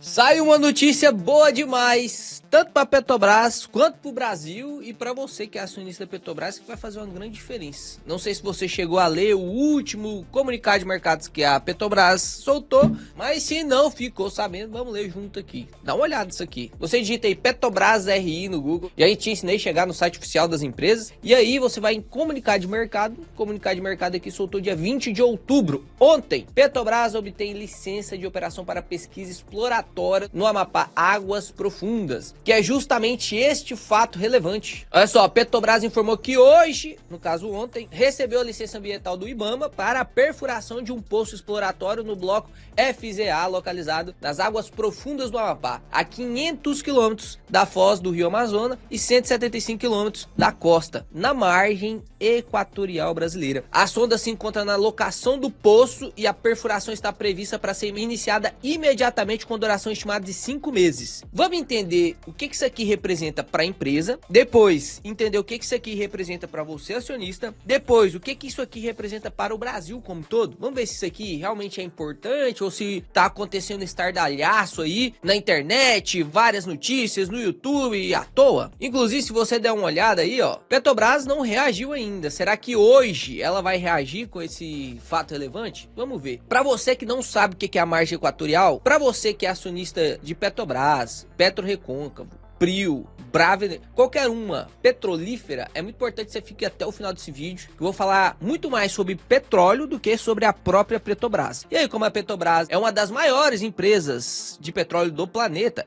Sai uma notícia boa demais, tanto para a Petrobras quanto para o Brasil e para você que é acionista da Petrobras, que vai fazer uma grande diferença. Não sei se você chegou a ler o último comunicado de mercados que a Petrobras soltou, mas se não ficou sabendo, vamos ler junto aqui. Dá uma olhada nisso aqui. Você digita aí Petrobras RI no Google e aí te ensinei a chegar no site oficial das empresas e aí você vai em comunicado de mercado. O comunicado de mercado aqui soltou dia 20 de outubro. Ontem, Petrobras obtém licença de operação para pesquisa exploratória no Amapá Águas Profundas, que é justamente este fato relevante. Olha só, a Petrobras informou que hoje, no caso ontem, recebeu a licença ambiental do IBAMA para a perfuração de um poço exploratório no bloco FZA, localizado nas águas profundas do Amapá, a 500 quilômetros da foz do Rio Amazonas e 175 quilômetros da costa, na margem equatorial brasileira. A sonda se encontra na locação do poço e a perfuração está prevista para ser iniciada imediatamente com duração estimada de 5 meses. Vamos entender o que isso aqui representa para a empresa, depois entender o que isso aqui representa para você acionista, depois o que isso aqui representa para o Brasil como um todo. Vamos ver se isso aqui realmente é importante ou se tá acontecendo estardalhaço aí na internet, várias notícias no YouTube à toa. Inclusive, se você der uma olhada aí, ó, Petrobras não reagiu ainda. Será que hoje ela vai reagir com esse fato relevante? Vamos ver. Para você que não sabe o que é a margem equatorial, para você que é acionista de Petrobras, PetroRecôncavo, Prio, Brava, qualquer uma petrolífera, é muito importante que você fique até o final desse vídeo, que eu vou falar muito mais sobre petróleo do que sobre a própria Petrobras. E aí, como a Petrobras é uma das maiores empresas de petróleo do planeta,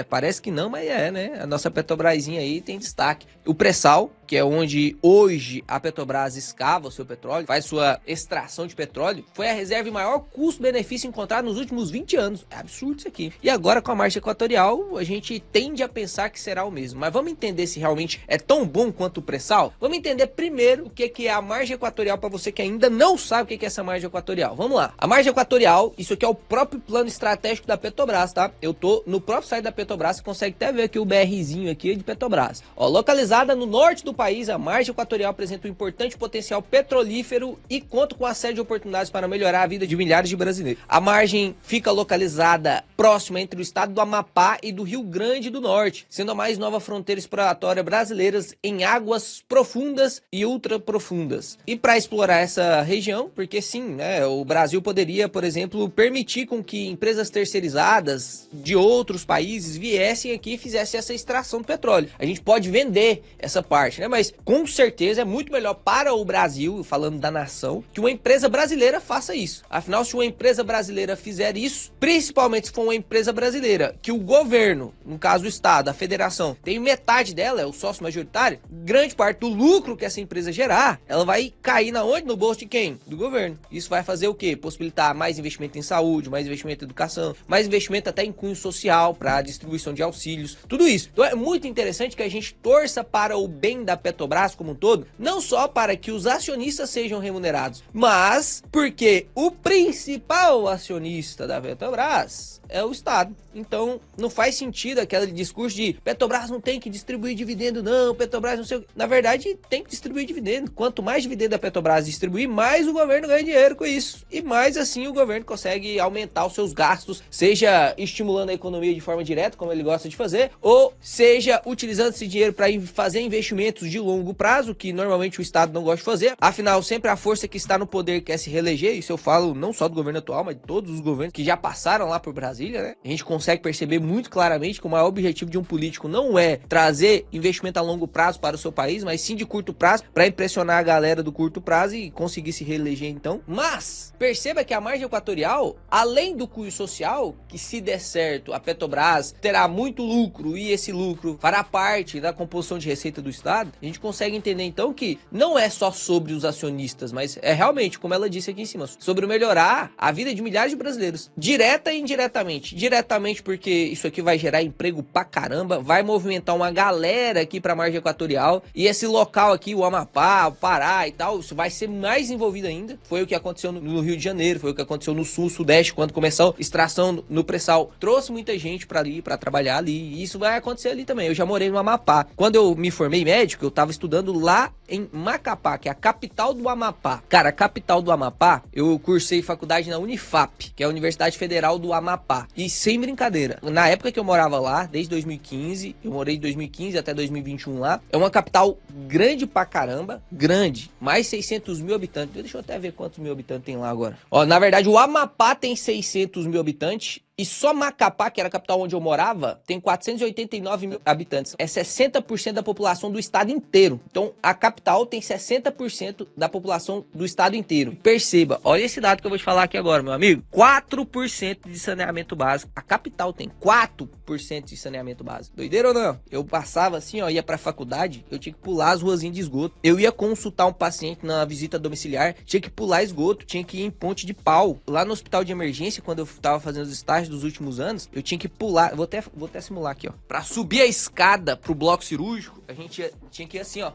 parece que não, mas né? A nossa Petrobrasinha aí tem destaque. O pré-sal, que é onde hoje a Petrobras escava o seu petróleo, faz sua extração de petróleo, foi a reserva de maior custo-benefício encontrado nos últimos 20 anos. É absurdo isso aqui. E agora, com a margem equatorial, a gente tende a pensar que será o mesmo. Mas vamos entender se realmente é tão bom quanto o pré-sal? Vamos entender primeiro o que é a margem equatorial para você que ainda não sabe o que é essa margem equatorial. Vamos lá. A margem equatorial, isso aqui é o próprio plano estratégico da Petrobras, tá? Eu tô no próprio site da Petrobras, você consegue até ver aqui o BRzinho aqui de Petrobras. Ó, localizada no norte do país, a margem equatorial apresenta um importante potencial petrolífero e conta com uma série de oportunidades para melhorar a vida de milhares de brasileiros. A margem fica localizada próxima entre o estado do Amapá e do Rio Grande do Norte, sendo a mais nova fronteira exploratória brasileiras em águas profundas e ultra profundas. E para explorar essa região, porque sim, né, o Brasil poderia, por exemplo, permitir com que empresas terceirizadas de outros países viessem aqui e fizessem essa extração do petróleo. A gente pode vender essa parte, né, mas com certeza é muito melhor para o Brasil, falando da nação, que uma empresa brasileira faça isso. Afinal, se uma empresa brasileira fizer isso, principalmente se for uma empresa brasileira que o governo, no caso o Estado, a federação, tem metade dela, é o sócio majoritário, grande parte do lucro que essa empresa gerar, ela vai cair na onde? No bolso de quem? Do governo. Isso vai fazer o quê? Possibilitar mais investimento em saúde, mais investimento em educação, mais investimento até em cunho social para distribuição de auxílios, tudo isso. Então é muito interessante que a gente torça para o bem da Petrobras como um todo, não só para que os acionistas sejam remunerados, mas porque o principal acionista da Petrobras é o Estado. Então não faz sentido aquele discurso de Petrobras não tem que distribuir dividendo não, Petrobras não sei o que. Na verdade tem que distribuir dividendo. Quanto mais dividendo a Petrobras distribuir, mais o governo ganha dinheiro com isso. E mais assim o governo consegue aumentar os seus gastos, seja estimulando a economia de forma direta, como ele gosta de fazer, ou seja utilizando esse dinheiro para fazer investimentos de longo prazo, que normalmente o Estado não gosta de fazer. Afinal, sempre a força que está no poder quer se reeleger. Isso eu falo não só do governo atual, mas de todos os governos que já passaram lá por Brasília, né? A gente consegue perceber muito claramente que o maior objetivo de um político não é trazer investimento a longo prazo para o seu país, mas sim de curto prazo, para impressionar a galera do curto prazo e conseguir se reeleger então. Mas perceba que a margem equatorial, além do cunho social, que se der certo, a Petrobras terá muito lucro e esse lucro fará parte da composição de receita do Estado, a gente consegue entender então que não é só sobre os acionistas, mas é realmente, como ela disse aqui em cima, sobre melhorar a vida de milhares de brasileiros, direta e indiretamente. Diretamente porque isso aqui vai gerar emprego pra caramba, vai movimentar uma galera aqui pra margem equatorial, e esse local aqui, o Amapá, o Pará e tal, isso vai ser mais envolvido ainda. Foi o que aconteceu no Rio de Janeiro, foi o que aconteceu no Sul, Sudeste, quando começou a extração no pré-sal, trouxe muita gente pra ali, pra trabalhar ali, e isso vai acontecer ali também. Eu já morei no Amapá. Quando eu me formei médico, eu tava estudando lá em Macapá, que é a capital do Amapá. Cara, a capital do Amapá, eu cursei faculdade na Unifap, que é a Universidade Federal do Amapá. E sem brincadeira, na época que eu morava lá, desde 2015, eu morei de 2015 até 2021 lá, é uma capital grande pra caramba, grande, mais 600 mil habitantes. Deixa eu até ver quantos mil habitantes tem lá agora. Ó, na verdade, o Amapá tem 600 mil habitantes, e só Macapá, que era a capital onde eu morava, tem 489 mil habitantes. É 60% da população do estado inteiro. Então, a capital tem 60% da população do estado inteiro. Perceba, olha esse dado que eu vou te falar aqui agora, meu amigo. 4% de saneamento básico. A capital tem 4% de saneamento básico. Doideira ou não? Eu passava assim, ó, ia pra faculdade, eu tinha que pular as ruazinhas de esgoto. Eu ia consultar um paciente na visita domiciliar, tinha que pular esgoto, tinha que ir em ponte de pau. Lá no hospital de emergência, quando eu tava fazendo os estágios dos últimos anos, eu tinha que pular, vou até simular aqui, ó. Pra subir a escada pro bloco cirúrgico, a gente tinha que ir assim, ó.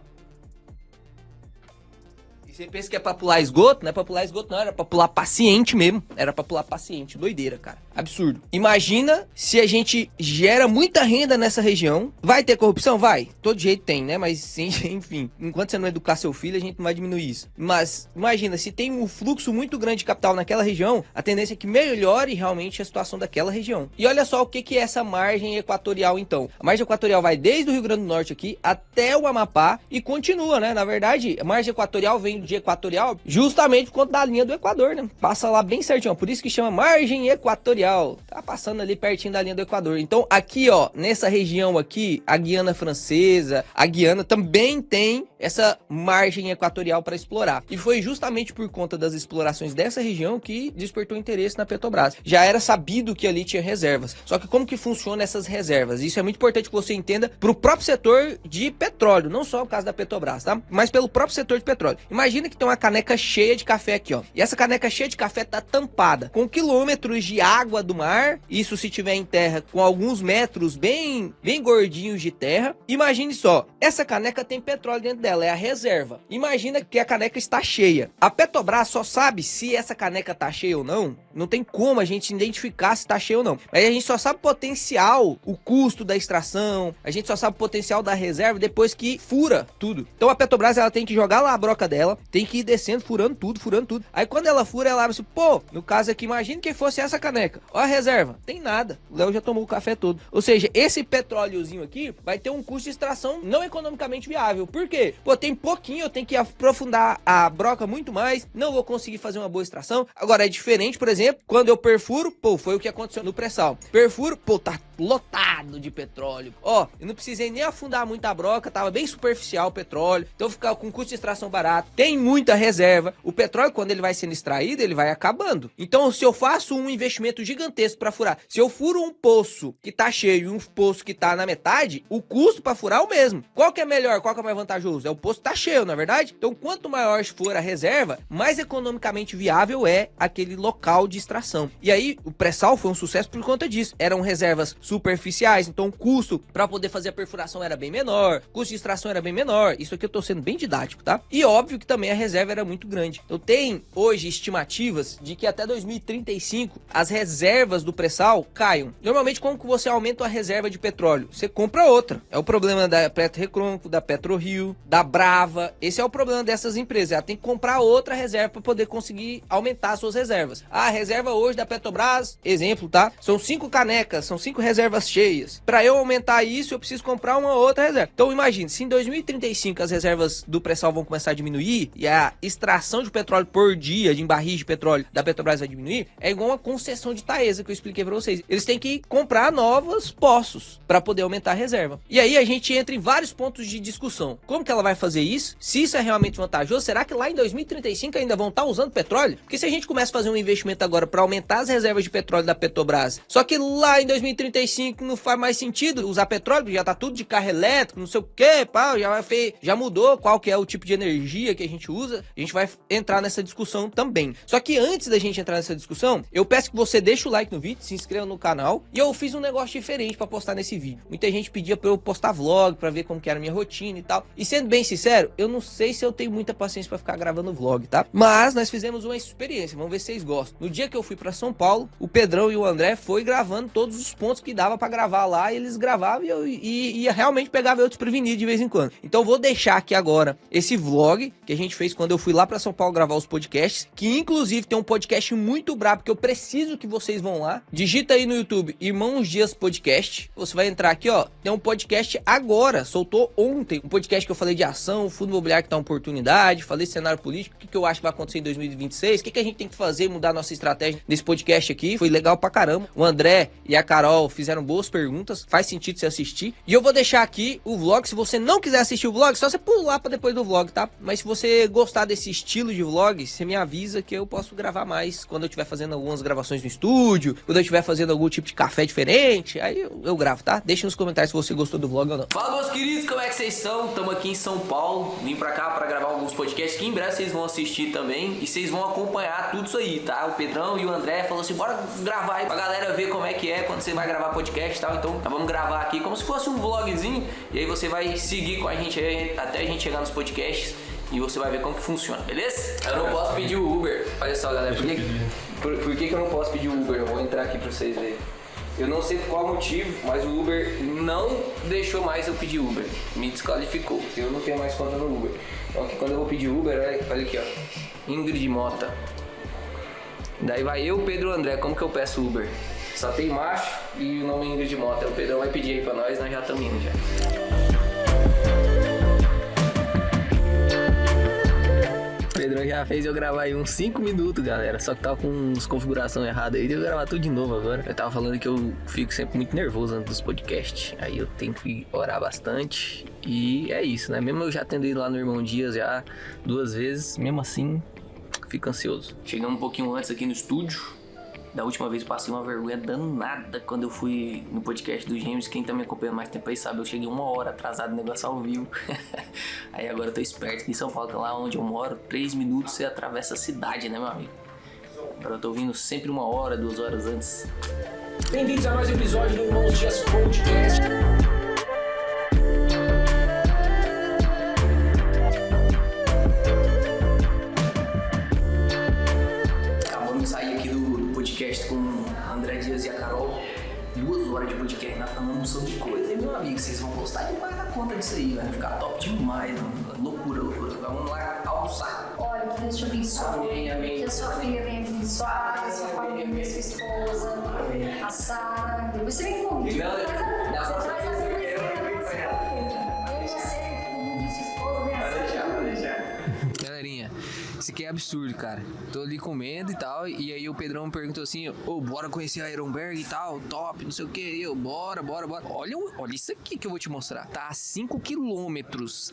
Você pensa que é pra pular esgoto? Não é pra pular esgoto, não. Era pra pular paciente mesmo. Era pra pular paciente. Doideira, cara. Absurdo. Imagina se a gente gera muita renda nessa região. Vai ter corrupção? Vai. Todo jeito tem, né? Mas, enfim. Enquanto você não educar seu filho, a gente não vai diminuir isso. Mas, imagina, se tem um fluxo muito grande de capital naquela região, a tendência é que melhore realmente a situação daquela região. E olha só o que é essa margem equatorial, então. A margem equatorial vai desde o Rio Grande do Norte aqui até o Amapá e continua, né? Na verdade, a margem equatorial vem de equatorial justamente por conta da linha do Equador, né? Passa lá bem certinho, por isso que chama margem equatorial. Tá passando ali pertinho da linha do Equador. Então aqui, ó, nessa região aqui, a Guiana Francesa, a Guiana também tem essa margem equatorial para explorar. E foi justamente por conta das explorações dessa região que despertou interesse na Petrobras. Já era sabido que ali tinha reservas. Só que como que funciona essas reservas? Isso é muito importante que você entenda para o próprio setor de petróleo, não só o caso da Petrobras, tá? Mas pelo próprio setor de petróleo. Imagina que tem uma caneca cheia de café aqui, ó. E essa caneca cheia de café tá tampada com quilômetros de água do mar. Isso se tiver em terra, com alguns metros bem gordinhos de terra. Imagine só, essa caneca tem petróleo dentro dela, é a reserva. Imagina que a caneca está cheia. A Petrobras só sabe se essa caneca tá cheia ou não. Não tem como a gente identificar se tá cheia ou não. Mas a gente só sabe o potencial, o custo da extração. A gente só sabe o potencial da reserva depois que fura tudo. Então a Petrobras, ela tem que jogar lá a broca dela, tem que ir descendo, furando tudo. Aí quando ela fura, ela abre assim, pô, no caso aqui, imagine que fosse essa caneca. Ó a reserva, tem nada. O Léo já tomou o café todo. Ou seja, esse petróleozinho aqui vai ter um custo de extração não economicamente viável. Por quê? Pô, tem pouquinho, eu tenho que aprofundar a broca muito mais, não vou conseguir fazer uma boa extração. Agora é diferente, por exemplo, quando eu perfuro, pô, foi o que aconteceu no pré-sal. Perfuro, pô, tá lotado de petróleo. Ó, eu não precisei nem afundar muito a broca, tava bem superficial o petróleo, então ficar com custo de extração barato, tem muita reserva. O petróleo, quando ele vai sendo extraído, ele vai acabando. Então, se eu faço um investimento gigantesco para furar, se eu furo um poço que tá cheio e um poço que tá na metade, o custo para furar é o mesmo. Qual que é melhor? Qual que é mais vantajoso? É o poço que tá cheio, na verdade? Então, quanto maior for a reserva, mais economicamente viável é aquele local de extração. E aí, o pré-sal foi um sucesso por conta disso. Eram reservas superficiais, então o custo para poder fazer a perfuração era bem menor, o custo de extração era bem menor. Isso aqui eu tô sendo bem didático, tá? E óbvio que também a reserva era muito grande. Então tem hoje estimativas de que até 2035 as reservas do pré-sal caiam. Normalmente, como que você aumenta a reserva de petróleo? Você compra outra. É o problema da PetroRecôncavo, da PetroRio, da Brava. Esse é o problema dessas empresas. Ela tem que comprar outra reserva para poder conseguir aumentar as suas reservas. A reserva hoje da Petrobras, exemplo, tá? São 5 canecas, são 5 reservas cheias. Para eu aumentar isso, eu preciso comprar uma outra reserva. Então imagine, se em 2035 as reservas do pré-sal vão começar a diminuir e a extração de petróleo por dia, de barris de petróleo da Petrobras vai diminuir, é igual uma concessão de Taesa que eu expliquei para vocês. Eles têm que comprar novos poços para poder aumentar a reserva. E aí a gente entra em vários pontos de discussão. Como que ela vai fazer isso? Se isso é realmente vantajoso, será que lá em 2035 ainda vão estar usando petróleo? Porque se a gente começa a fazer um investimento agora para aumentar as reservas de petróleo da Petrobras, só que lá em 2035 não faz mais sentido usar petróleo, porque já tá tudo de carro elétrico, não sei o que, pá, já mudou qual que é o tipo de energia que a gente usa, a gente vai entrar nessa discussão também. Só que antes da gente entrar nessa discussão, eu peço que você deixe o like no vídeo, se inscreva no canal, e eu fiz um negócio diferente para postar nesse vídeo. Muita gente pedia para eu postar vlog, para ver como que era a minha rotina e tal, e sendo bem sincero, eu não sei se eu tenho muita paciência para ficar gravando vlog, tá? Mas nós fizemos uma experiência, vamos ver se vocês gostam. No dia que eu fui para São Paulo, o Pedrão e o André foi gravando todos os pontos que dava pra gravar lá, e eles gravavam e realmente pegava eu desprevenido de vez em quando. Então eu vou deixar aqui agora esse vlog que a gente fez quando eu fui lá pra São Paulo gravar os podcasts, que inclusive tem um podcast muito brabo que eu preciso que vocês vão lá. Digita aí no YouTube Irmãos Dias Podcast. Você vai entrar aqui, ó, tem um podcast agora, soltou ontem, um podcast que eu falei de ação, fundo imobiliário que tá uma oportunidade, falei cenário político, o que eu acho que vai acontecer em 2026, o que a gente tem que fazer, mudar nossa estratégia nesse podcast aqui. Foi legal pra caramba. O André e a Carol fizeram boas perguntas, faz sentido você assistir. E eu vou deixar aqui o vlog, se você não quiser assistir o vlog, só você pular pra depois do vlog, tá? Mas se você gostar desse estilo de vlog, você me avisa que eu posso gravar mais quando eu estiver fazendo algumas gravações no estúdio, quando eu estiver fazendo algum tipo de café diferente, aí eu gravo, tá? Deixa nos comentários se você gostou do vlog ou não. Fala, meus queridos, como é que vocês estão? Estamos aqui em São Paulo, vim pra cá pra gravar alguns podcasts que em breve vocês vão assistir também e vocês vão acompanhar tudo isso aí, tá? O Pedrão e o André falaram assim, bora gravar aí pra galera ver como é que é quando você vai gravar podcast e tal. Então, nós vamos gravar aqui como se fosse um vlogzinho e aí você vai seguir com a gente aí até a gente chegar nos podcasts e você vai ver como que funciona, beleza? Eu não posso pedir o Uber. Olha só, galera, por que eu não posso pedir o Uber? Eu vou entrar aqui pra vocês verem. Eu não sei por qual motivo, mas o Uber não deixou mais eu pedir Uber. Me desqualificou. Eu não tenho mais conta no Uber. Então aqui quando eu vou pedir Uber, olha aqui, ó. Ingrid Mota. Daí vai eu, Pedro e André. Como que eu peço Uber? Só tem macho e o nome é Ingrid Mota. O Pedrão vai pedir aí pra nós já estamos indo já. O Pedrão já fez eu gravar aí uns 5 minutos, galera. Só que tava com uns configurações erradas aí. Devo gravar tudo de novo agora. Eu tava falando que eu fico sempre muito nervoso antes dos podcasts. Aí eu tenho que orar bastante. E é isso, né? Mesmo eu já tendo ido lá no Irmão Dias já 2 vezes, mesmo assim, fico ansioso. Chegamos um pouquinho antes aqui no estúdio. Da última vez eu passei uma vergonha danada quando eu fui no podcast do Gêmeos. Quem tá me acompanhando mais tempo aí sabe, eu cheguei 1 hora atrasado no negócio ao vivo. Aí agora eu tô esperto aqui em São Paulo, lá onde eu moro, 3 minutos você atravessa a cidade, né, meu amigo? Agora eu tô vindo sempre 1 hora, 2 horas antes. Bem-vindos a mais um episódio do Irmãos Dias Podcast. Podcast com André Dias e a Carol, 2 horas de podcast, nós falamos sobre coisa, e meu amigo, vocês vão gostar demais da conta disso aí, vai ficar top demais, mano. Loucura. Vamos lá almoçar. Olha, que Deus te abençoe, amém. Que a sua filha venha abençoada, a sua família, a sua esposa, a Sara. Você vem comigo. Você traz a minha Galerinha, isso aqui é absurdo, cara. Tô ali comendo e tal, e aí o Pedrão me perguntou assim, bora conhecer a Ironberg e tal, top, não sei o que, e eu, bora. Olha isso aqui que eu vou te mostrar. Tá a 5 quilômetros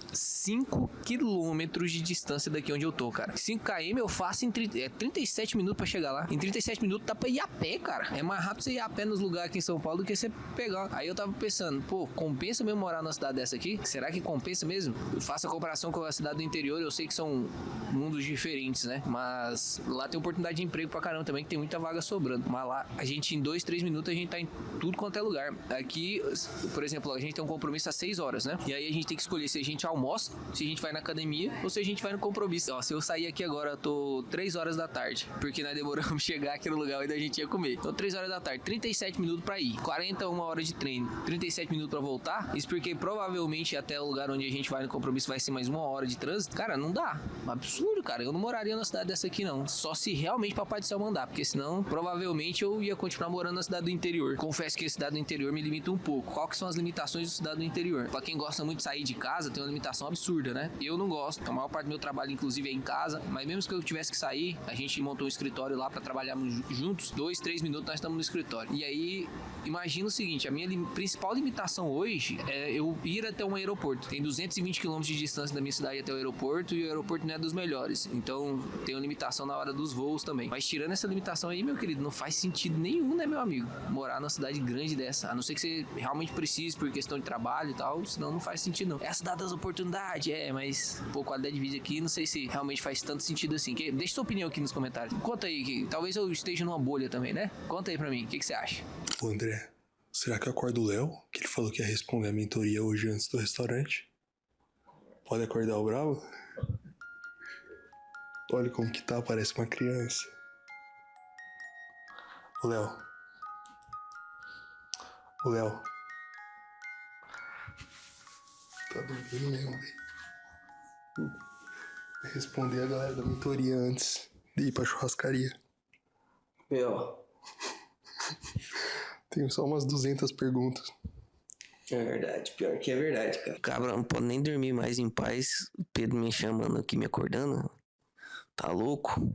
de distância daqui onde eu tô, cara. 5 km eu faço em 37 minutos pra chegar lá. Em 37 minutos dá pra ir a pé, cara. É mais rápido você ir a pé nos lugares aqui em São Paulo do que você pegar. Aí eu tava pensando, compensa mesmo morar numa cidade dessa aqui? Será que compensa mesmo? Eu faço a comparação com a cidade do interior, eu sei que são mundos diferentes, né? Mas lá tem oportunidade de emprego pra caramba também, que tem muita vaga sobrando. Mas lá, a gente em 2, 3 minutos, a gente tá em tudo quanto é lugar. Aqui, por exemplo, a gente tem um compromisso às 6 horas, né? E aí a gente tem que escolher se a gente almoça, se a gente vai na academia ou se a gente vai no compromisso. Ó, se eu sair aqui agora, eu tô 3 horas da tarde, porque nós demoramos chegar aqui no lugar onde a gente ia comer. Então 3 horas da tarde, 37 minutos pra ir, 41 horas de treino, 37 minutos pra voltar. Isso porque provavelmente até o lugar onde a gente vai no compromisso vai ser mais 1 hora de trânsito. Cara, não dá. Absurdo, cara. Eu não moraria numa cidade dessa aqui, não. Só se realmente Papai do Céu mandar, porque senão provavelmente eu ia continuar morando na cidade do interior. Confesso que a cidade do interior me limita um pouco. Qual que são as limitações da cidade do interior? Pra quem gosta muito de sair de casa, tem uma limitação absurda, né? Eu não gosto. A maior parte do meu trabalho, inclusive, é em casa. Mas mesmo que eu tivesse que sair, a gente montou um escritório lá pra trabalharmos juntos. 2, 3 minutos nós estamos no escritório. E aí, imagina o seguinte, a minha principal limitação hoje é eu ir até um aeroporto. Tem 220 km de distância da minha cidade até o aeroporto e o aeroporto não é dos melhores. Então, tem uma limitação na hora dos voos também. Mas tirando essa limitação aí, meu querido, não faz sentido nenhum, né, meu amigo? Morar numa cidade grande dessa. A não ser que você realmente precise por questão de trabalho e tal, senão não faz sentido, não. É a cidade das oportunidades, mas, qualidade de vida aqui, não sei se realmente faz tanto sentido assim. Deixa sua opinião aqui nos comentários. Conta aí, que talvez eu esteja numa bolha também, né? Conta aí pra mim, o que você acha? Ô André, será que eu acordo o Léo? Que ele falou que ia responder a mentoria hoje antes do restaurante. Pode acordar o Bravo? Olha como que tá, parece uma criança. Ô Léo, Ô, Léo. Tá dormindo mesmo, velho. Responder a galera da mentoria antes de ir pra churrascaria. Pior. Tenho só umas 200 perguntas. É verdade, pior que é verdade, cara. Cabra, não pode nem dormir mais em paz. O Pedro me chamando aqui, me acordando. Tá louco?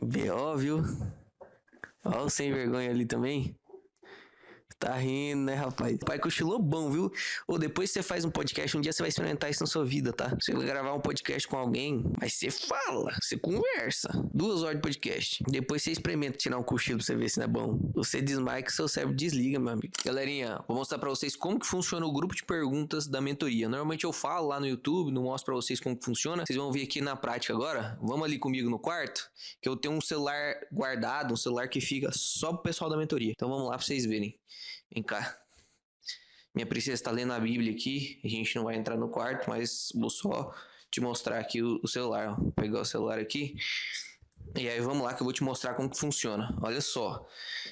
B.O., viu? Ó o sem vergonha ali também. Tá rindo, né, rapaz? O pai cochilou bom, viu? Ou depois você faz um podcast, um dia você vai experimentar isso na sua vida, tá? Você vai gravar um podcast com alguém, mas você fala, você conversa. 2 horas de podcast. Depois você experimenta tirar um cochilo pra você ver se não é bom. Você desmaia que seu cérebro desliga, meu amigo. Galerinha, vou mostrar pra vocês como que funciona o grupo de perguntas da mentoria. Normalmente eu falo lá no YouTube, não mostro pra vocês como que funciona. Vocês vão ver aqui na prática agora. Vamos ali comigo no quarto, que eu tenho um celular guardado, um celular que fica só pro pessoal da mentoria. Então vamos lá pra vocês verem. Vem cá. Minha princesa tá lendo a Bíblia aqui. A gente não vai entrar no quarto, mas vou só te mostrar aqui o celular. Vou pegar o celular aqui. E aí vamos lá que eu vou te mostrar como que funciona. Olha só.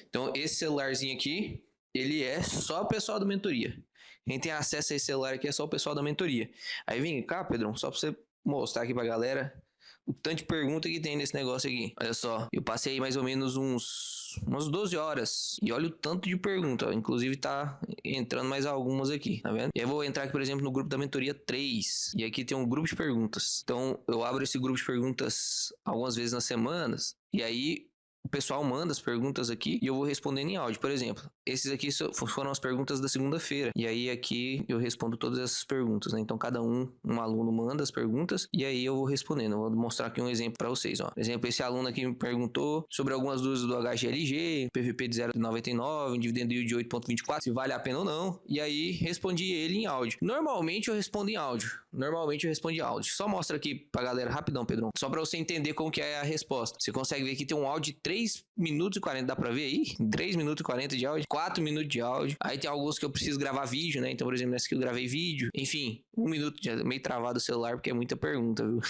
Então esse celularzinho aqui, ele é só o pessoal da mentoria. Quem tem acesso a esse celular aqui é só o pessoal da mentoria. Aí vem cá, Pedrão, só pra você mostrar aqui pra galera o tanto de pergunta que tem nesse negócio aqui. Olha só, eu passei mais ou menos umas 12 horas. E olha o tanto de pergunta. Inclusive tá entrando mais algumas aqui, tá vendo? E aí eu vou entrar aqui, por exemplo, no grupo da mentoria 3. E aqui tem um grupo de perguntas. Então eu abro esse grupo de perguntas algumas vezes nas semanas. E aí o pessoal manda as perguntas aqui e eu vou respondendo em áudio. Por exemplo, esses aqui foram as perguntas da segunda-feira. E aí aqui eu respondo todas essas perguntas, né? Então cada um aluno manda as perguntas e aí eu vou respondendo. Eu vou mostrar aqui um exemplo para vocês, ó. Por exemplo, esse aluno aqui me perguntou sobre algumas dúvidas do HGLG, PVP de 0,99, dividendo yield de 8,24, se vale a pena ou não. E aí respondi ele em áudio. Normalmente eu respondo em áudio. Só mostra aqui pra galera rapidão, Pedrão. Só pra você entender como que é a resposta. Você consegue ver que tem um áudio de 3 minutos e 40, dá pra ver aí? 3 minutos e 40 de áudio, 4 minutos de áudio. Aí tem alguns que eu preciso gravar vídeo, né? Então, por exemplo, nessa aqui eu gravei vídeo. Enfim, 1 minuto, meio travado o celular porque é muita pergunta, viu?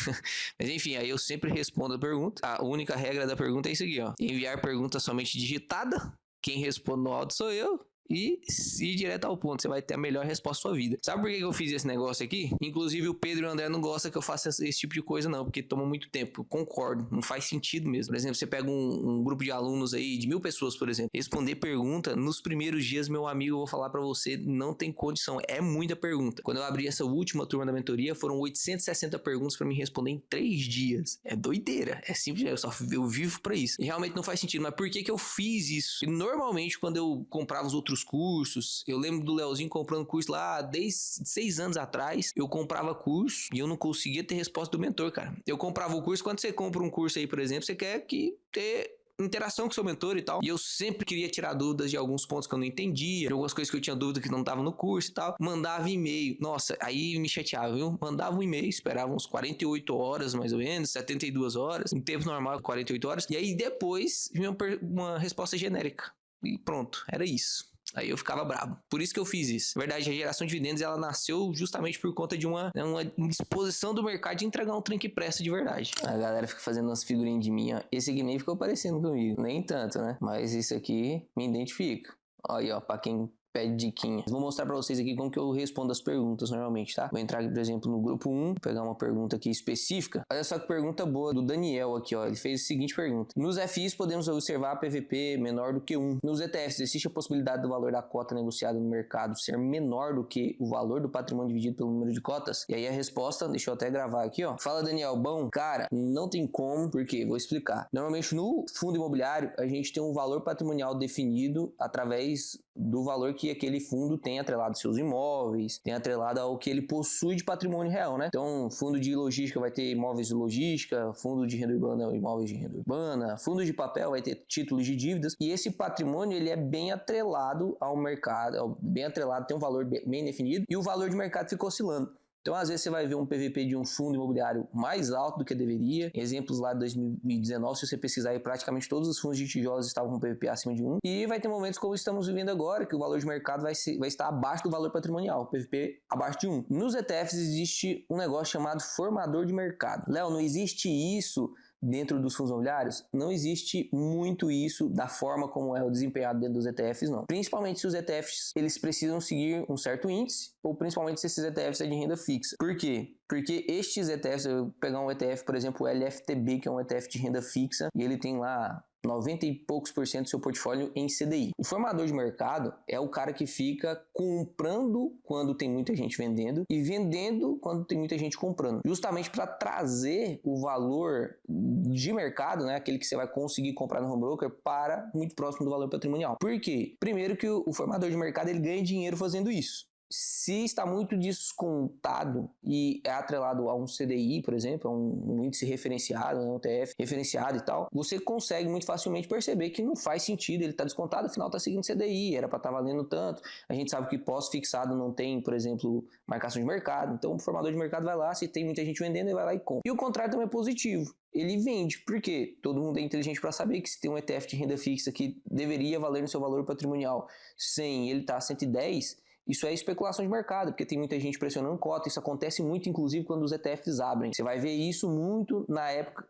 Mas enfim, aí eu sempre respondo a pergunta. A única regra da pergunta é isso aqui, ó. Enviar pergunta somente digitada. Quem responde no áudio sou eu. E ir direto ao ponto, você vai ter a melhor resposta da sua vida. Sabe por que eu fiz esse negócio aqui? Inclusive o Pedro e o André não gostam que eu faça esse tipo de coisa não, porque toma muito tempo. Eu concordo, não faz sentido mesmo. Por exemplo, você pega um grupo de alunos aí, de 1000 pessoas, por exemplo, responder pergunta, nos primeiros dias, meu amigo, eu vou falar pra você, não tem condição, é muita pergunta. Quando eu abri essa última turma da mentoria, foram 860 perguntas pra me responder em 3 dias. É doideira, é simples, eu vivo pra isso. E realmente não faz sentido, mas por que eu fiz isso? E normalmente, quando eu comprava os outros cursos, eu lembro do Leozinho comprando curso lá desde 6 anos atrás, eu comprava curso e eu não conseguia ter resposta do mentor, cara. Eu comprava o curso, quando você compra um curso aí, por exemplo, você quer ter interação com seu mentor e tal, e eu sempre queria tirar dúvidas de alguns pontos que eu não entendia, de algumas coisas que eu tinha dúvida que não tava no curso e tal, mandava e-mail, nossa, aí me chateava, viu? Mandava um e-mail, esperava uns 48 horas mais ou menos, 72 horas, em tempo normal 48 horas, e aí depois vinha uma resposta genérica, e pronto, era isso. Aí eu ficava bravo. Por isso que eu fiz isso. Na verdade, a geração de dividendos, ela nasceu justamente por conta de uma indisposição do mercado de entregar um trem que presta de verdade. A galera fica fazendo umas figurinhas de mim, ó. Esse aqui nem ficou parecendo comigo. Nem tanto, né? Mas isso aqui me identifica. Olha aí, ó, pra quem pede diquinha. Vou mostrar pra vocês aqui como que eu respondo as perguntas normalmente, tá? Vou entrar aqui, por exemplo, no grupo 1, pegar uma pergunta aqui específica. Olha só que pergunta boa do Daniel aqui, ó. Ele fez a seguinte pergunta. Nos FIs podemos observar a PVP menor do que 1. Nos ETFs, existe a possibilidade do valor da cota negociada no mercado ser menor do que o valor do patrimônio dividido pelo número de cotas? E aí a resposta, deixa eu até gravar aqui, ó. Fala, Daniel. Bom, cara, não tem como, por quê? Vou explicar. Normalmente no fundo imobiliário, a gente tem um valor patrimonial definido através do valor que aquele fundo tem atrelado aos seus imóveis, tem atrelado ao que ele possui de patrimônio real, né? Então, fundo de logística vai ter imóveis de logística, fundo de renda urbana, imóveis de renda urbana, fundo de papel vai ter títulos de dívidas, e esse patrimônio, ele é bem atrelado ao mercado, bem atrelado, tem um valor bem definido, e o valor de mercado fica oscilando. Então, às vezes, você vai ver um PVP de um fundo imobiliário mais alto do que deveria. Exemplos lá de 2019, se você pesquisar aí, praticamente todos os fundos de tijolos estavam com PVP acima de 1. E vai ter momentos como estamos vivendo agora, que o valor de mercado vai estar abaixo do valor patrimonial, PVP abaixo de 1. Nos ETFs existe um negócio chamado formador de mercado. Léo, não existe isso dentro dos fundos imobiliários? Não existe muito isso da forma como é o desempenhado dentro dos ETFs, não. Principalmente se os ETFs, eles precisam seguir um certo índice, ou principalmente se esses ETFs é de renda fixa. Por quê? Porque estes ETFs, eu vou pegar um ETF, por exemplo, o LFTB, que é um ETF de renda fixa, e ele tem lá 90 e poucos por cento do seu portfólio em CDI. O formador de mercado é o cara que fica comprando quando tem muita gente vendendo e vendendo quando tem muita gente comprando, justamente para trazer o valor de mercado, né, aquele que você vai conseguir comprar no home broker, para muito próximo do valor patrimonial. Por quê? Primeiro que o formador de mercado ele ganha dinheiro fazendo isso. Se está muito descontado e é atrelado a um CDI, por exemplo, a um índice referenciado, um ETF referenciado e tal, você consegue muito facilmente perceber que não faz sentido, ele está descontado, afinal está seguindo CDI, era para estar valendo tanto. A gente sabe que pós-fixado não tem, por exemplo, marcação de mercado, então o formador de mercado vai lá, se tem muita gente vendendo, ele vai lá e compra. E o contrário também é positivo. Ele vende, porque todo mundo é inteligente para saber que se tem um ETF de renda fixa que deveria valer no seu valor patrimonial 100, ele está a 110, isso é especulação de mercado, porque tem muita gente pressionando cota. Isso acontece muito, inclusive, quando os ETFs abrem. Você vai ver isso muito na época...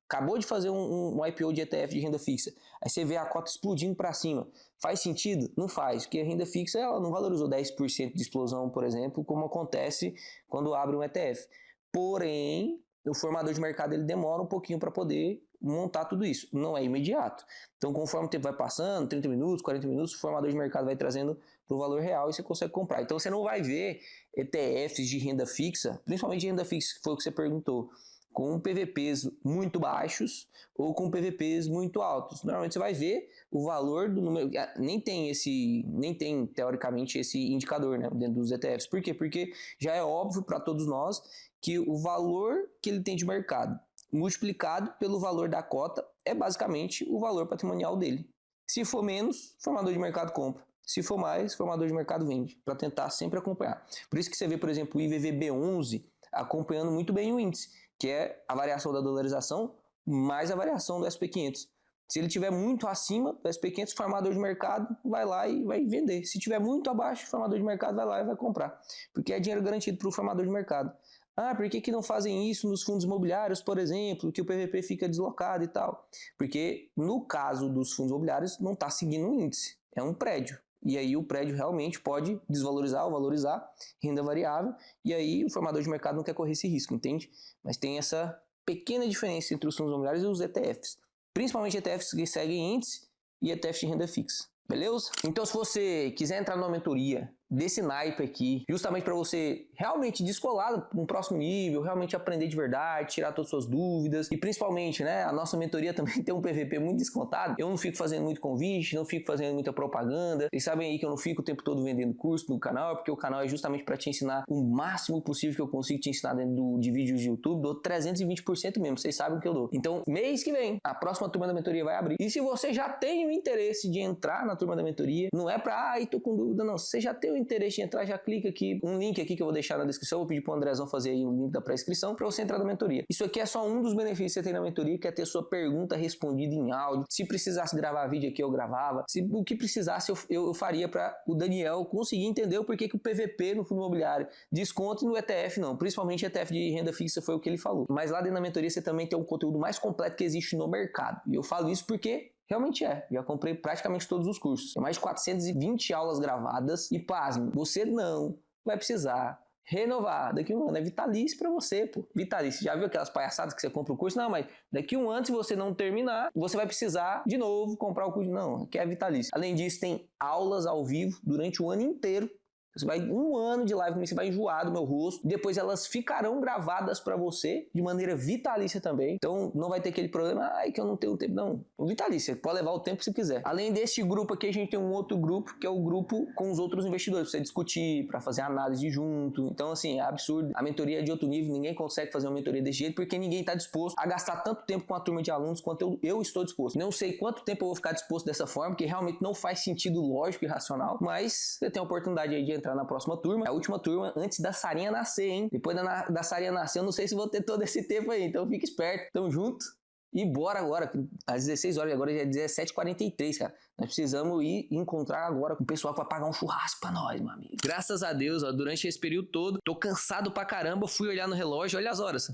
Acabou de fazer um IPO de ETF de renda fixa. Aí você vê a cota explodindo para cima. Faz sentido? Não faz, porque a renda fixa ela não valorizou 10% de explosão, por exemplo, como acontece quando abre um ETF. Porém, o formador de mercado ele demora um pouquinho para poder montar tudo isso. Não é imediato. Então, conforme o tempo vai passando, 30 minutos, 40 minutos, o formador de mercado vai trazendo para o valor real e você consegue comprar. Então, você não vai ver ETFs de renda fixa, principalmente de renda fixa, que foi o que você perguntou, com PVPs muito baixos ou com PVPs muito altos. Normalmente você vai ver o valor do número, nem tem teoricamente esse indicador, né, dentro dos ETFs. Por quê? Porque já é óbvio para todos nós que o valor que ele tem de mercado multiplicado pelo valor da cota é basicamente o valor patrimonial dele. Se for menos, formador de mercado compra. Se for mais, formador de mercado vende, para tentar sempre acompanhar. Por isso que você vê, por exemplo, o IVVB11 acompanhando muito bem o índice, que é a variação da dolarização mais a variação do SP500. Se ele estiver muito acima do SP500, o formador de mercado vai lá e vai vender. Se estiver muito abaixo, o formador de mercado vai lá e vai comprar. Porque é dinheiro garantido para o formador de mercado. Ah, por que não fazem isso nos fundos imobiliários, por exemplo, que o PVP fica deslocado e tal? Porque no caso dos fundos imobiliários não está seguindo um índice, é um prédio. E aí o prédio realmente pode desvalorizar ou valorizar, renda variável, e aí o formador de mercado não quer correr esse risco, entende? Mas tem essa pequena diferença entre os fundos imobiliários e os ETFs. Principalmente ETFs que seguem índice e ETFs de renda fixa. Beleza? Então, se você quiser entrar numa mentoria desse naipe aqui, justamente para você realmente descolar para um próximo nível, realmente aprender de verdade, tirar todas as suas dúvidas e principalmente, né, a nossa mentoria também tem um PVP muito descontado. Eu não fico fazendo muito convite, não fico fazendo muita propaganda. Vocês sabem aí que eu não fico o tempo todo vendendo curso no canal, porque o canal é justamente para te ensinar o máximo possível que eu consigo te ensinar dentro de vídeos de YouTube. Dou 320% mesmo, vocês sabem o que eu dou. Então, mês que vem, a próxima turma da mentoria vai abrir. E se você já tem o interesse de entrar na turma da mentoria, não é para, tô com dúvida, não. Se você já tem o interesse de entrar, já clica aqui, um link aqui que eu vou deixar na descrição, eu vou pedir pro Andrezão fazer aí um link da pré-inscrição para você entrar na mentoria. Isso aqui é só um dos benefícios que você tem na mentoria, que é ter sua pergunta respondida em áudio. Se precisasse gravar vídeo aqui, eu gravava. Se o que precisasse, eu faria para o Daniel conseguir entender o porquê que o PVP no fundo imobiliário desconto e no ETF não. Principalmente ETF de renda fixa foi o que ele falou. Mas lá dentro da mentoria você também tem um conteúdo mais completo que existe no mercado. E eu falo isso porque realmente já comprei praticamente todos os cursos. Tem mais de 420 aulas gravadas e pasme, você não vai precisar renovar daqui a um ano. É vitalício pra você, pô. Vitalício. Já viu aquelas palhaçadas que você compra o curso? Não, mas daqui a um ano, se você não terminar, você vai precisar de novo comprar o curso. Não, aqui é vitalício. Além disso, tem aulas ao vivo durante o ano inteiro. Você vai um ano de live, você vai enjoar do meu rosto. Depois elas ficarão gravadas para você de maneira vitalícia também. Então não vai ter aquele problema, ai, que eu não tenho tempo. Não, vitalícia, pode levar o tempo que você quiser. Além deste grupo aqui, a gente tem um outro grupo, que é o grupo com os outros investidores, pra você discutir, para fazer análise junto. Então, assim, é absurdo. A mentoria é de outro nível, ninguém consegue fazer uma mentoria desse jeito, porque ninguém está disposto a gastar tanto tempo com a turma de alunos quanto eu estou disposto. Não sei quanto tempo eu vou ficar disposto dessa forma, porque realmente não faz sentido lógico e racional, mas você tem a oportunidade aí de entrar na próxima turma, é a última turma antes da Sarinha nascer, hein? Depois da Sarinha nascer, eu não sei se vou ter todo esse tempo aí, então fique esperto. Tamo junto e bora agora, às 16 horas, agora já é 17h43, cara. Nós precisamos ir encontrar agora com o pessoal que vai pagar um churrasco pra nós, meu amigo. Graças a Deus, ó, durante esse período todo, tô cansado pra caramba, fui olhar no relógio, olha as horas.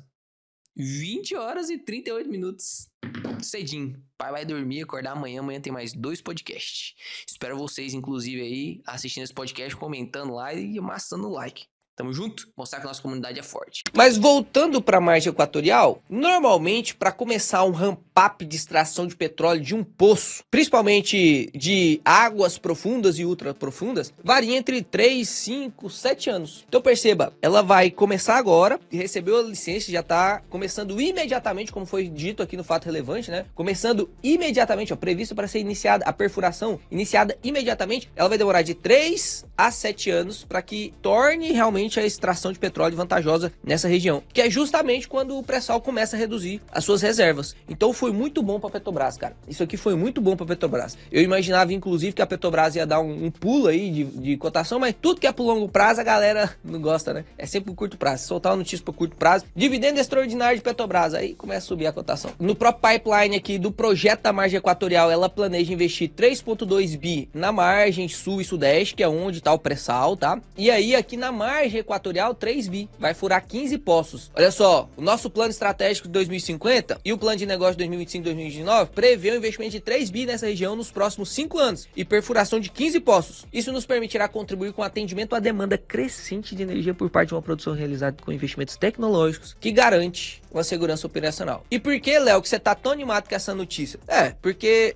20 horas e 38 minutos. Cedinho. Pai vai dormir, acordar amanhã. Amanhã tem mais 2 podcasts. Espero vocês, inclusive, aí, assistindo esse podcast, comentando lá e amassando o like. Tamo junto? Mostrar que a nossa comunidade é forte. Mas voltando para a margem equatorial, normalmente para começar um ramp-up de extração de petróleo de um poço, principalmente de águas profundas e ultra profundas, varia entre 3, 5, 7 anos. Então perceba, ela vai começar agora, recebeu a licença, já tá começando imediatamente, como foi dito aqui no fato relevante, né? Começando imediatamente, ó, previsto para ser iniciada a perfuração, iniciada imediatamente, ela vai demorar de 3 a 7 anos para que torne realmente a extração de petróleo vantajosa nessa região, que é justamente quando o pré-sal começa a reduzir as suas reservas. Então foi muito bom para Petrobras, cara. Isso aqui foi muito bom para Petrobras. Eu imaginava, inclusive, que a Petrobras ia dar um pulo aí de cotação, mas tudo que é pro longo prazo a galera não gosta, né? É sempre pro curto prazo. Soltar uma notícia pro curto prazo, dividendo extraordinário de Petrobras, aí começa a subir a cotação. No próprio pipeline aqui do projeto da margem equatorial, ela planeja investir 3,2 bi na margem sul e sudeste, que é onde tá o pré-sal, tá? E aí aqui na margem equatorial 3 bi, vai furar 15 poços. Olha só, o nosso plano estratégico de 2050 e o plano de negócio de 2025-2029 prevê um investimento de 3 bi nessa região nos próximos 5 anos e perfuração de 15 poços. Isso nos permitirá contribuir com o atendimento à demanda crescente de energia por parte de uma produção realizada com investimentos tecnológicos que garante uma segurança operacional. E por que, Léo, que você tá tão animado com essa notícia? Porque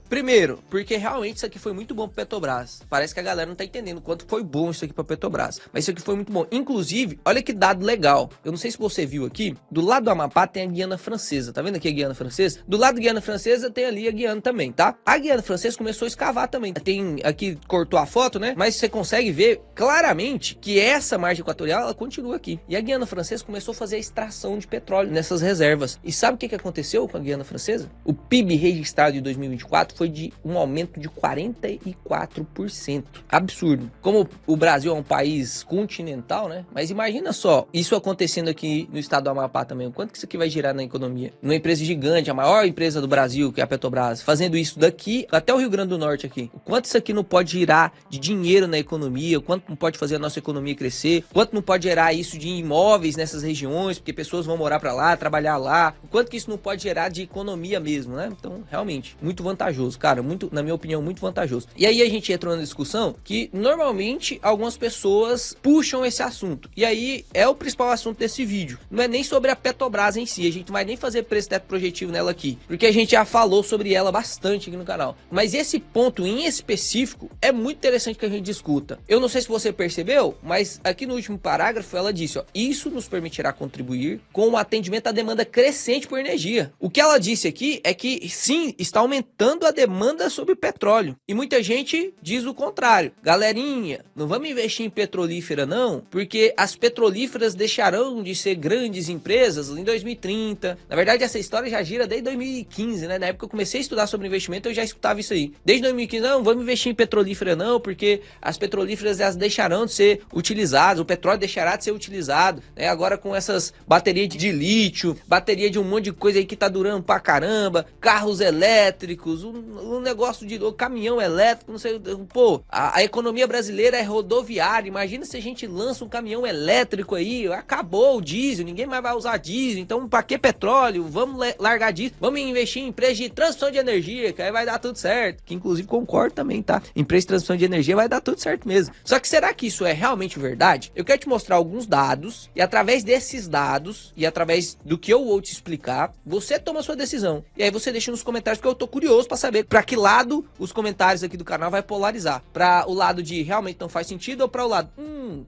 realmente isso aqui foi muito bom pro Petrobras. Parece que a galera não tá entendendo o quanto foi bom isso aqui pra Petrobras. Mas isso aqui foi muito bom. Inclusive, olha que dado legal. Eu não sei se você viu aqui, do lado do Amapá tem a Guiana Francesa. Tá vendo aqui a Guiana Francesa? Do lado da Guiana Francesa tem ali a Guiana também, tá? A Guiana Francesa começou a escavar também. Tem aqui, cortou a foto, né? Mas você consegue ver claramente que essa margem equatorial, ela continua aqui. E a Guiana Francesa começou a fazer a extração de petróleo nessas reservas. E sabe o que aconteceu com a Guiana Francesa? O PIB registrado em 2024 foi de um aumento de 44%. Absurdo. Como o Brasil é um país continental, né? Mas imagina só, isso acontecendo aqui no estado do Amapá também. O quanto que isso aqui vai girar na economia? Numa empresa gigante, a maior empresa do Brasil, que é a Petrobras, fazendo isso daqui até o Rio Grande do Norte aqui. O quanto isso aqui não pode girar de dinheiro na economia, o quanto não pode fazer a nossa economia crescer, o quanto não pode gerar isso de imóveis nessas regiões, porque pessoas vão morar pra lá, trabalhar lá, o quanto que isso não pode gerar de economia mesmo, né? Então, realmente, muito vantajoso, cara, muito, na minha opinião, muito vantajoso. E aí a gente entrou na discussão que, normalmente, algumas pessoas puxam esse assunto. E aí, é o principal assunto desse vídeo. Não é nem sobre a Petrobras em si, a gente não vai nem fazer preço teto projetivo nela aqui, porque a gente já falou sobre ela bastante aqui no canal. Mas esse ponto em específico é muito interessante que a gente discuta. Eu não sei se você percebeu, mas aqui no último parágrafo ela disse, ó, isso nos permitirá contribuir com o atendimento à demanda crescente por energia. O que ela disse aqui é que sim, está aumentando a demanda sobre petróleo. E muita gente diz o contrário. Galerinha, não vamos investir em petrolífera não, porque as petrolíferas deixarão de ser grandes empresas em 2030. Na verdade, essa história já gira desde 2015, né? Na época que eu comecei a estudar sobre investimento, eu já escutava isso aí. Desde 2015, não, vamos investir em petrolífera não, porque as petrolíferas elas deixarão de ser utilizadas, o petróleo deixará de ser utilizado, né? Agora com essas baterias de lítio, bateria de um monte de coisa aí que tá durando pra caramba, carros elétricos, um negócio de caminhão elétrico, não sei, pô, a economia brasileira é rodoviária, imagina se a gente lança um caminhão elétrico aí, acabou o diesel, ninguém mais vai usar diesel, então pra que petróleo? Vamos largar diesel, vamos investir em empresa de transição de energia, que aí vai dar tudo certo, que inclusive concordo também, tá? Empresa de transição de energia vai dar tudo certo mesmo. Só que será que isso é realmente verdade? Eu quero te mostrar alguns dados, e através desses dados, e através do que eu vou te explicar, você toma a sua decisão. E aí você deixa nos comentários, porque eu tô curioso pra saber pra que lado os comentários aqui do canal vai polarizar. Pra o lado de realmente não faz sentido, ou pra o lado,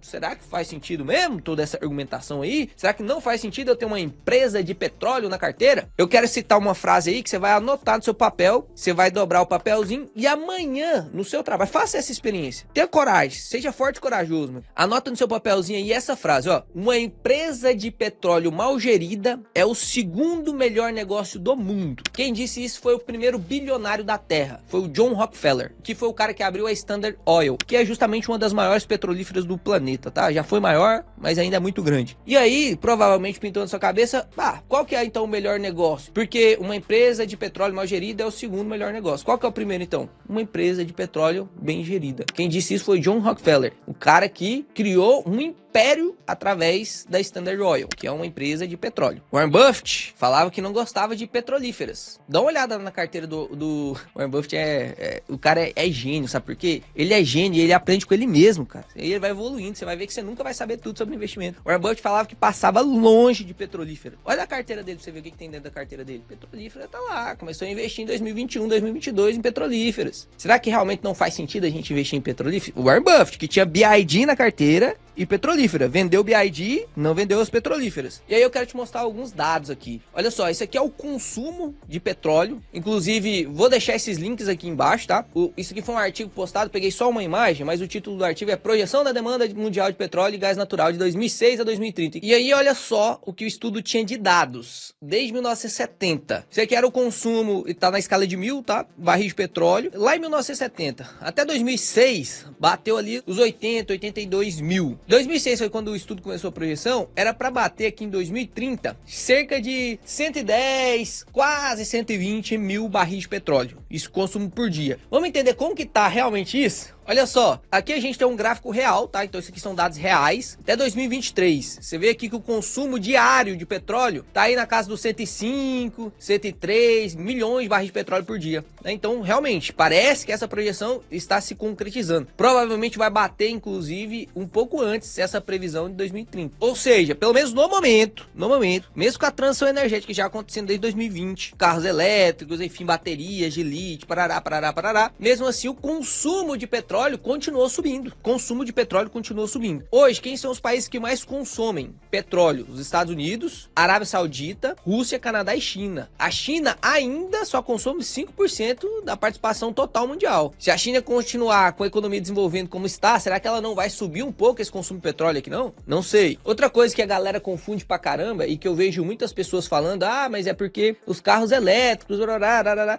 será que faz sentido mesmo toda essa argumentação aí? Será que não faz sentido eu ter uma empresa de petróleo na carteira? Eu quero citar uma frase aí que você vai anotar no seu papel, você vai dobrar o papelzinho e amanhã, no seu trabalho, faça essa experiência. Tenha coragem, seja forte e corajoso, mano. Anota no seu papelzinho aí essa frase, ó. Uma empresa de petróleo mal gerida é o segundo melhor negócio do mundo. Quem disse isso foi o primeiro bilionário da Terra. Foi o John Rockefeller, que foi o cara que abriu a Standard Oil, que é justamente uma das maiores petrolíferas do planeta, tá? Já foi maior, mas ainda é muito grande. E aí, provavelmente pintou na sua cabeça, qual que é então o melhor negócio? Porque uma empresa de petróleo mal gerida é o segundo melhor negócio. Qual que é o primeiro então? Uma empresa de petróleo bem gerida. Quem disse isso foi John Rockefeller, o cara que criou um império através da Standard Oil, que é uma empresa de petróleo. Warren Buffett falava que não gostava de petrolíferas. Dá uma olhada na carteira do Warren Buffett, o cara é gênio, sabe por quê? Ele é gênio e ele aprende com ele mesmo, cara. E ele vai evoluindo, você vai ver que você nunca vai saber tudo sobre investimento. Warren Buffett falava que passava longe de petrolífera. Olha a carteira dele pra você ver o que tem dentro da carteira dele. Petrolífera tá lá, começou a investir em 2021, 2022 em petrolíferas. Será que realmente não faz sentido a gente investir em petrolíferas? O Warren Buffett, que tinha BID na carteira e petrolífera, vendeu o BID, não vendeu as petrolíferas. E aí eu quero te mostrar alguns dados aqui. Olha só, isso aqui é o consumo de petróleo. Inclusive, vou deixar esses links aqui embaixo, tá? Isso aqui foi um artigo postado, peguei só uma imagem, mas o título do artigo é Projeção da Demanda Mundial de Petróleo e Gás Natural de 2006 a 2030. E aí, olha só o que o estudo tinha de dados. Desde 1970. Isso aqui era o consumo, e tá na escala de 1000, tá? Barris de petróleo. Lá em 1970, até 2006, bateu ali os 80, 82 mil. 2006 foi quando o estudo começou a projeção, era para bater aqui em 2030 cerca de 110, quase 120 mil barris de petróleo. Isso consumo por dia. Vamos entender como que tá realmente isso? Olha só, aqui a gente tem um gráfico real, tá? Então isso aqui são dados reais. Até 2023, você vê aqui que o consumo diário de petróleo tá aí na casa dos 105, 103 milhões de barris de petróleo por dia, né? Então, realmente, parece que essa projeção está se concretizando. Provavelmente vai bater, inclusive, um pouco antes essa previsão de 2030. Ou seja, pelo menos no momento, mesmo com a transição energética já acontecendo desde 2020, carros elétricos, enfim, baterias de lítio, parará, mesmo assim o consumo de petróleo continuou subindo. Consumo de petróleo continuou subindo. Hoje, quem são os países que mais consomem petróleo? Os Estados Unidos, Arábia Saudita, Rússia, Canadá e China. A China ainda só consome 5% da participação total mundial. Se a China continuar com a economia desenvolvendo como está, será que ela não vai subir um pouco esse consumo de petróleo aqui não? Não sei. Outra coisa que a galera confunde pra caramba e que eu vejo muitas pessoas falando, mas é porque os carros elétricos,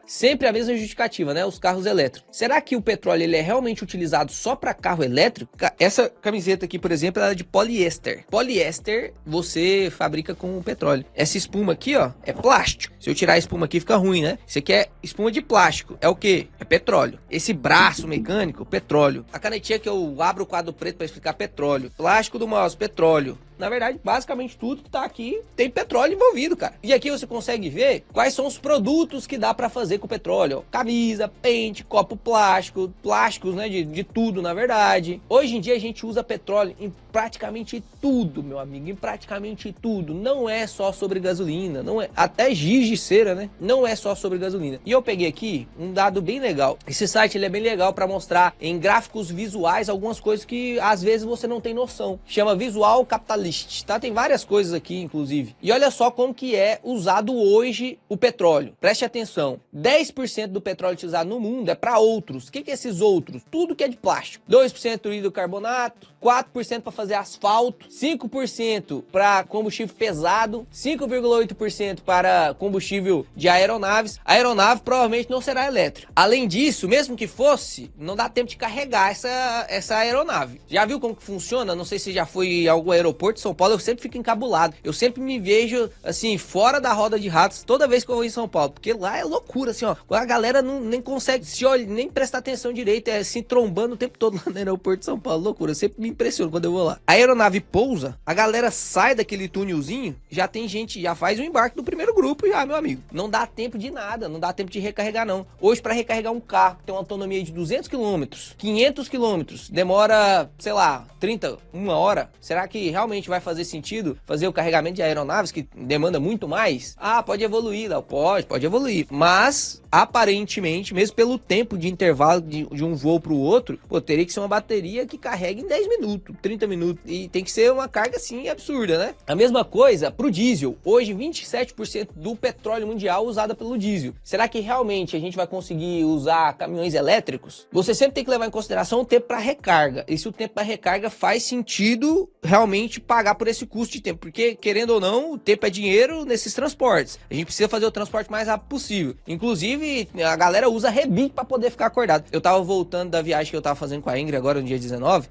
sempre a mesma justificativa, né? Os carros elétricos. Será que o petróleo ele é realmente utilizado só para carro elétrico? Essa camiseta aqui, por exemplo, ela é de poliéster. Poliéster você fabrica com petróleo. Essa espuma aqui, ó, é plástico. Se eu tirar a espuma aqui, fica ruim, né? Isso aqui é espuma de plástico. É o quê? É petróleo. Esse braço mecânico, petróleo. A canetinha que eu abro o quadro preto para explicar, petróleo. Plástico do mouse, petróleo. Na verdade, basicamente tudo que tá aqui tem petróleo envolvido, cara. E aqui você consegue ver quais são os produtos que dá pra fazer com petróleo. Camisa, pente, copo plástico, plásticos, né, de tudo, na verdade. Hoje em dia a gente usa petróleo em praticamente tudo, meu amigo, em praticamente tudo. Não é só sobre gasolina, não é, até giz de cera, né? Não é só sobre gasolina. E eu peguei aqui um dado bem legal. Esse site ele é bem legal pra mostrar em gráficos visuais algumas coisas que às vezes você não tem noção. Chama Visual Capitalist. Tá? Tem várias coisas aqui, inclusive. E olha só como que é usado hoje o petróleo. Preste atenção. 10% do petróleo utilizado no mundo é para outros. O que é esses outros? Tudo que é de plástico. 2% hidrocarbonato, 4% para fazer asfalto, 5% para combustível pesado, 5,8% para combustível de aeronaves. A aeronave provavelmente não será elétrica. Além disso, mesmo que fosse, não dá tempo de carregar essa aeronave. Já viu como que funciona? Não sei se já foi em algum aeroporto de São Paulo, eu sempre fico encabulado. Eu sempre me vejo, assim, fora da roda de ratos toda vez que eu vou em São Paulo, porque lá é loucura, assim, ó. A galera nem consegue se olhar, nem prestar atenção direito, é assim, trombando o tempo todo lá no aeroporto de São Paulo. Loucura, eu sempre me impressiono quando eu vou lá. A aeronave pousa, a galera sai daquele túnelzinho, já tem gente, já faz o embarque do primeiro grupo, já, meu amigo. Não dá tempo de nada, não dá tempo de recarregar, não. Hoje, para recarregar um carro que tem uma autonomia de 200 km, 500 km, demora, sei lá, 30, uma hora, será que realmente vai fazer sentido fazer o carregamento de aeronaves que demanda muito mais? Pode evoluir, não, pode evoluir, mas aparentemente, mesmo pelo tempo de intervalo de um voo para o outro, teria que ser uma bateria que carregue em 10 minutos, 30 minutos, e tem que ser uma carga assim absurda, né? A mesma coisa pro diesel. Hoje 27% do petróleo mundial é usado pelo diesel. Será que realmente a gente vai conseguir usar caminhões elétricos? Você sempre tem que levar em consideração o tempo para recarga, e se o tempo para recarga faz sentido realmente para pagar por esse custo de tempo, porque, querendo ou não, o tempo é dinheiro nesses transportes. A gente precisa fazer o transporte mais rápido possível. Inclusive, a galera usa rebite pra poder ficar acordado. Eu tava voltando da viagem que eu tava fazendo com a Ingrid agora no dia 19,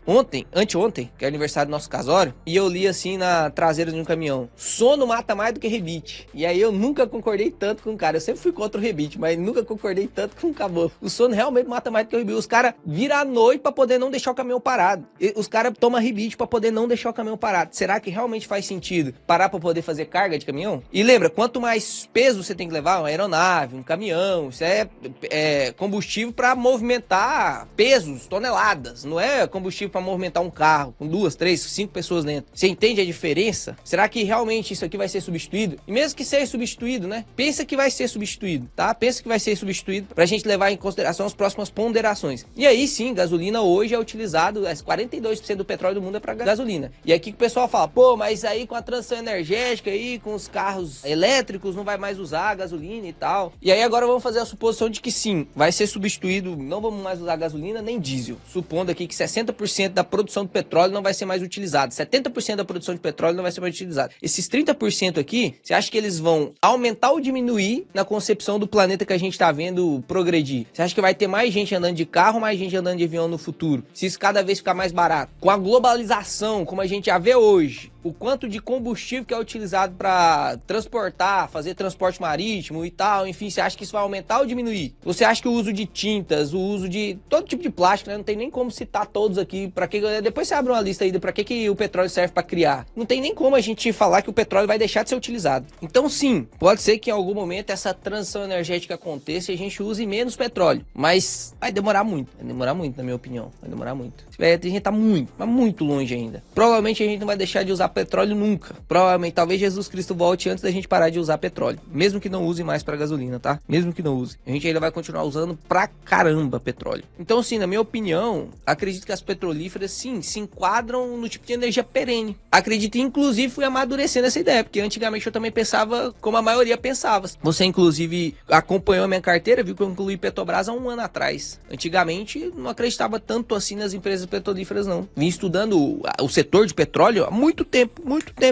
anteontem, que é aniversário do nosso casório, e eu li assim na traseira de um caminhão: sono mata mais do que rebite. E aí eu nunca concordei tanto com o cara. Eu sempre fui contra o rebite, mas nunca concordei tanto com o caboclo. O sono realmente mata mais do que o rebite. Os caras viram à noite pra poder não deixar o caminhão parado. Os caras tomam rebite pra poder não deixar o caminhão parado. Será que realmente faz sentido parar pra poder fazer carga de caminhão? E lembra, quanto mais peso você tem que levar, uma aeronave, um caminhão, isso é combustível pra movimentar pesos, toneladas. Não é combustível pra movimentar um carro com 2, 3, 5 pessoas dentro. Você entende a diferença? Será que realmente isso aqui vai ser substituído? E mesmo que seja substituído, né? Pensa que vai ser substituído, tá? Pensa que vai ser substituído pra gente levar em consideração as próximas ponderações. E aí sim, gasolina hoje é utilizado, 42% do petróleo do mundo é pra gasolina. E aqui que o pessoal fala: pô, mas aí com a transição energética aí, com os carros elétricos, não vai mais usar a gasolina e tal. E aí agora vamos fazer a suposição de que sim, vai ser substituído, não vamos mais usar gasolina nem diesel. Supondo aqui que 60% da produção de petróleo não vai ser mais utilizado, 70% da produção de petróleo não vai ser mais utilizado. Esses 30% aqui, você acha que eles vão aumentar ou diminuir na concepção do planeta que a gente tá vendo progredir? Você acha que vai ter mais gente andando de carro, mais gente andando de avião no futuro? Se isso cada vez ficar mais barato? Com a globalização, como a gente já vê hoje, o quanto de combustível que é utilizado para transportar, fazer transporte marítimo e tal, enfim, você acha que isso vai aumentar ou diminuir? Você acha que o uso de tintas, o uso de todo tipo de plástico, né? Não tem nem como citar todos aqui, para que depois você abre uma lista aí de para que o petróleo serve para criar. Não tem nem como a gente falar que o petróleo vai deixar de ser utilizado. Então sim, pode ser que em algum momento essa transição energética aconteça e a gente use menos petróleo, mas vai demorar muito na minha opinião, vai demorar muito. A gente tá muito longe ainda. Provavelmente a gente não vai deixar de usar petróleo nunca. Provavelmente, talvez Jesus Cristo volte antes da gente parar de usar petróleo. Mesmo que não use mais pra gasolina, tá? Mesmo que não use. A gente ainda vai continuar usando pra caramba petróleo. Então, sim, na minha opinião, acredito que as petrolíferas, sim, se enquadram no tipo de energia perene. Acredito, inclusive, fui amadurecendo essa ideia, porque antigamente eu também pensava como a maioria pensava. Você, inclusive, acompanhou a minha carteira, viu que eu incluí Petrobras há um ano atrás. Antigamente, não acreditava tanto assim nas empresas petrolíferas, não. Vim estudando o setor de petróleo há muito tempo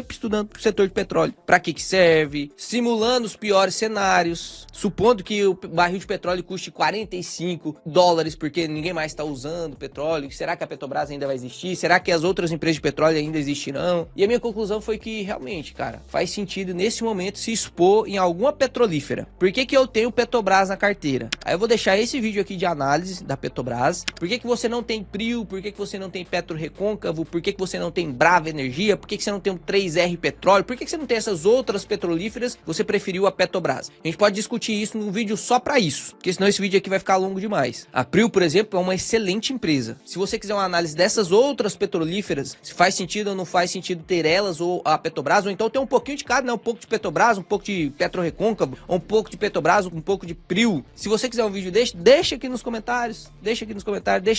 estudando o setor de petróleo. Pra que serve, simulando os piores cenários, supondo que o barril de petróleo custe $45 porque ninguém mais está usando petróleo. Será que a Petrobras ainda vai existir? Será que as outras empresas de petróleo ainda existirão? E a minha conclusão foi que realmente, cara, faz sentido nesse momento se expor em alguma petrolífera. Por que eu tenho Petrobras na carteira? Aí eu vou deixar esse vídeo aqui de análise da Petrobras. Por que você não tem Prio? Por que você não tem Petro Recôncavo? Por que você não tem Brava Energia? Por que você não tem um 3R Petróleo? Por que você não tem essas outras petrolíferas? Você preferiu a Petrobras? A gente pode discutir isso num vídeo só pra isso, porque senão esse vídeo aqui vai ficar longo demais. A Prio, por exemplo, é uma excelente empresa. Se você quiser uma análise dessas outras petrolíferas, se faz sentido ou não faz sentido ter elas ou a Petrobras, ou então ter um pouquinho de cada, né? Um pouco de Petrobras, um pouco de Petro Recôncavo, um pouco de Petrobras, um pouco de Prio. Se você quiser um vídeo desse, deixa aqui nos comentários, deixa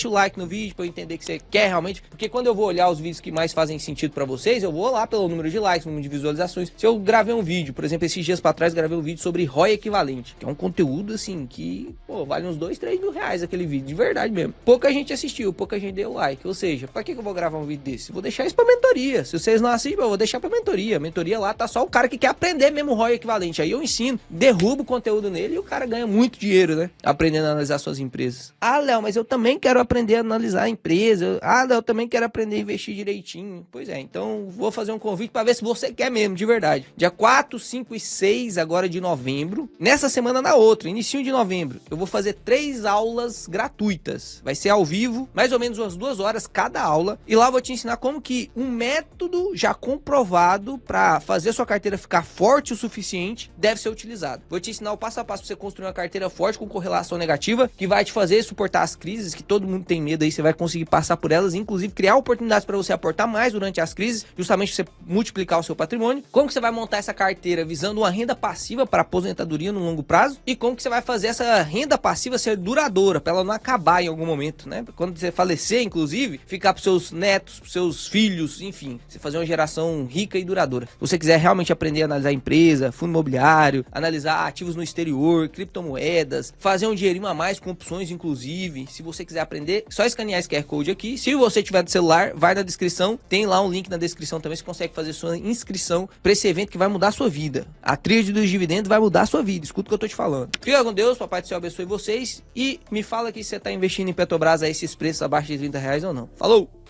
o like no vídeo pra eu entender que você quer realmente, porque quando eu vou olhar os vídeos que mais fazem sentido pra vocês, eu vou lá pelo número de likes, número de visualizações. Se eu gravei um vídeo, por exemplo, esses dias pra trás gravei um vídeo sobre ROI equivalente, que é um conteúdo assim que, pô, vale uns 2, 3 mil reais aquele vídeo, de verdade mesmo. Pouca gente assistiu, pouca gente deu like, ou seja, pra que eu vou gravar um vídeo desse? Vou deixar isso pra mentoria. Se vocês não assistem, eu vou deixar pra mentoria. A mentoria lá tá só o cara que quer aprender mesmo ROI equivalente. Aí eu ensino, derrubo o conteúdo nele e o cara ganha muito dinheiro, né? Aprendendo a analisar suas empresas. Ah, Léo, mas eu também quero aprender a analisar a empresa. Ah, Léo, eu também quero aprender a investir direitinho. Pois é, então vou fazer um convite pra ver se você quer mesmo, de verdade. Dia 4, 5 e 6 agora de novembro. Nessa semana na outra, início de novembro, eu vou fazer 3 aulas gratuitas. Vai ser ao vivo, mais ou menos umas 2 horas cada aula. E lá eu vou te ensinar como que um método já comprovado para fazer sua carteira ficar forte o suficiente deve ser utilizado. Vou te ensinar o passo a passo para você construir uma carteira forte com correlação negativa, que vai te fazer suportar as crises, que todo mundo tem medo aí, você vai conseguir passar por elas, inclusive criar oportunidades para você aportar mais durante as crises, justamente você multiplicar o seu patrimônio. Como que você vai montar essa carteira visando uma renda passiva para aposentadoria no longo prazo, e como que você vai fazer essa renda passiva ser duradoura, para ela não acabar em algum momento, né? Quando você falecer, inclusive, ficar para seus netos, para seus filhos, enfim, você fazer uma geração rica e duradoura. Se você quiser realmente aprender a analisar a empresa, fundo imobiliário, analisar ativos no exterior, criptomoedas, fazer um dinheirinho a mais com opções, inclusive, se você quiser aprender, só escanear esse QR Code aqui. Se você tiver no celular, vai na descrição, tem lá um link link na descrição também, você consegue fazer sua inscrição pra esse evento que vai mudar a sua vida. A tríade dos dividendos vai mudar a sua vida, escuta o que eu tô te falando. Fica com Deus, papai do céu abençoe vocês e me fala aqui se você tá investindo em Petrobras a esses preços abaixo de R$30 ou não. Falou!